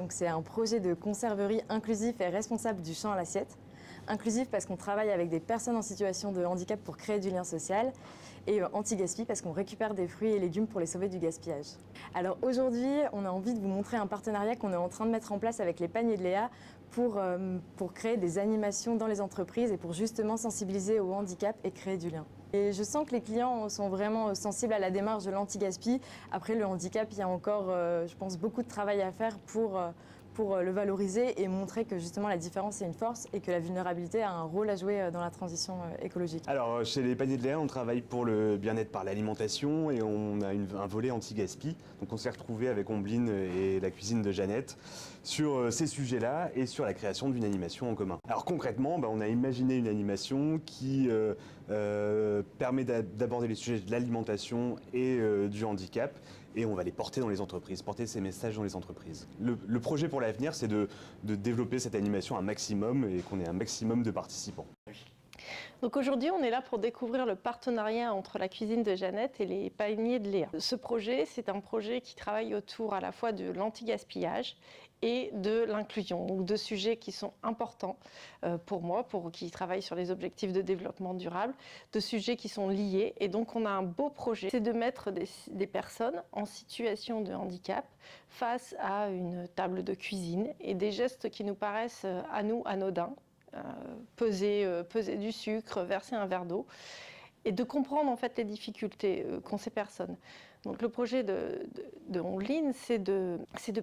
Donc c'est un projet de conserverie inclusif et responsable du champ à l'assiette. Inclusif parce qu'on travaille avec des personnes en situation de handicap pour créer du lien social, et anti-gaspi parce qu'on récupère des fruits et légumes pour les sauver du gaspillage. Alors aujourd'hui, on a envie de vous montrer un partenariat qu'on est en train de mettre en place avec les paniers de Léa pour créer des animations dans les entreprises et pour justement sensibiliser au handicap et créer du lien. Et je sens que les clients sont vraiment sensibles à la démarche de l'anti-gaspi. Après le handicap, il y a encore, je pense, beaucoup de travail à faire pour le valoriser et montrer que justement la différence est une force et que la vulnérabilité a un rôle à jouer dans la transition écologique. Alors chez les paniers de Léa, on travaille pour le bien-être par l'alimentation et on a un volet anti-gaspi. Donc on s'est retrouvé avec Ombline et la cuisine de Jeannette sur ces sujets-là et sur la création d'une animation en commun. Alors concrètement, on a imaginé une animation qui permet d'aborder les sujets de l'alimentation et du handicap, et on va les porter dans les entreprises, porter ces messages dans les entreprises. Le projet pour l'avenir, c'est de développer cette animation un maximum et qu'on ait un maximum de participants. Donc aujourd'hui, on est là pour découvrir le partenariat entre la cuisine de Jeannette et les paniers de Léa. Ce projet, c'est un projet qui travaille autour à la fois de l'anti-gaspillage et de l'inclusion, donc deux sujets qui sont importants pour moi, qui travaille sur les objectifs de développement durable, deux sujets qui sont liés. Et donc on a un beau projet, c'est de mettre des personnes en situation de handicap face à une table de cuisine et des gestes qui nous paraissent à nous anodins. Peser du sucre, verser un verre d'eau, et de comprendre en fait les difficultés qu'ont ces personnes. Donc le projet de Ombline, c'est de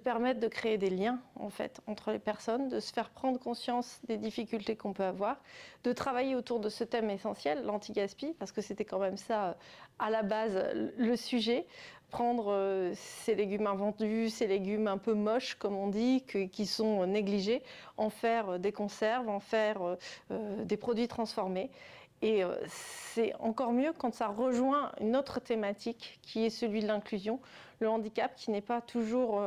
permettre de créer des liens en fait entre les personnes, de se faire prendre conscience des difficultés qu'on peut avoir, de travailler autour de ce thème essentiel, l'anti-gaspi, parce que c'était quand même ça à la base le sujet. Prendre ces légumes invendus, ces légumes un peu moches, comme on dit, qui sont négligés, en faire des conserves, en faire des produits transformés. Et c'est encore mieux quand ça rejoint une autre thématique qui est celui de l'inclusion, le handicap qui n'est pas toujours,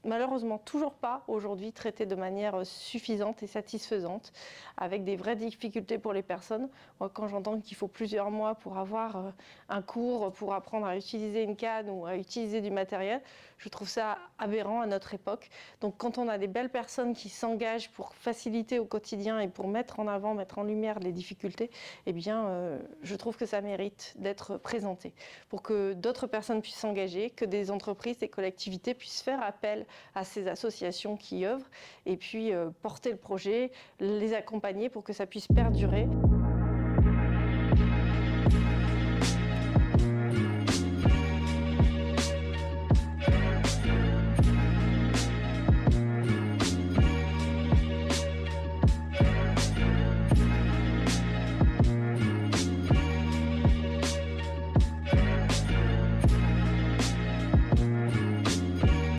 malheureusement toujours pas aujourd'hui traité de manière suffisante et satisfaisante, avec des vraies difficultés pour les personnes. Moi, quand j'entends qu'il faut plusieurs mois pour avoir un cours, pour apprendre à utiliser une canne ou à utiliser du matériel, je trouve ça aberrant à notre époque. Donc quand on a des belles personnes qui s'engagent pour faciliter au quotidien et pour mettre en avant, mettre en lumière les difficultés, eh bien, je trouve que ça mérite d'être présenté pour que d'autres personnes puissent s'engager, que des entreprises, des collectivités puissent faire appel à ces associations qui œuvrent et puis porter le projet, les accompagner pour que ça puisse perdurer.